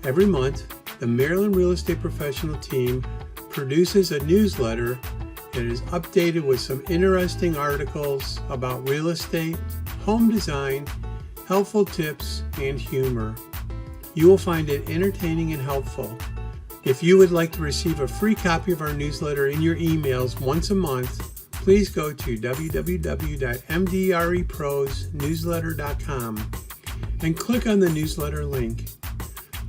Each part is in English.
Every month, the Maryland Real Estate Professional team produces a newsletter that is updated with some interesting articles about real estate, home design, helpful tips, and humor. You will find it entertaining and helpful. If you would like to receive a free copy of our newsletter in your emails once a month, please go to www.mdreprosnewsletter.com and click on the newsletter link.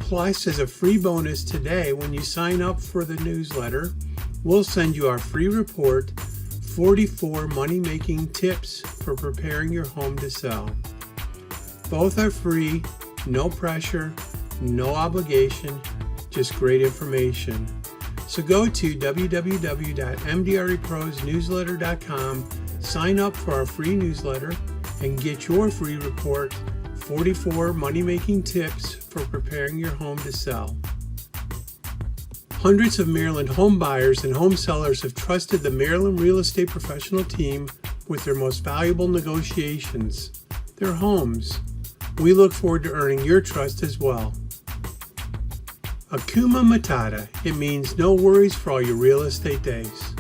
Plus, as a free bonus today, when you sign up for the newsletter, we'll send you our free report, 44 Money-Making Tips for Preparing Your Home to Sell. Both are free, no pressure, no obligation, just great information. So go to www.mdreprosnewsletter.com, sign up for our free newsletter, and get your free report, 44 Money-Making Tips for Preparing Your Home to Sell. Hundreds of Maryland home buyers and home sellers have trusted the Maryland Real Estate Professional team with their most valuable negotiations, their homes. We look forward to earning your trust as well. Hakuna Matata. It means no worries for all your real estate days.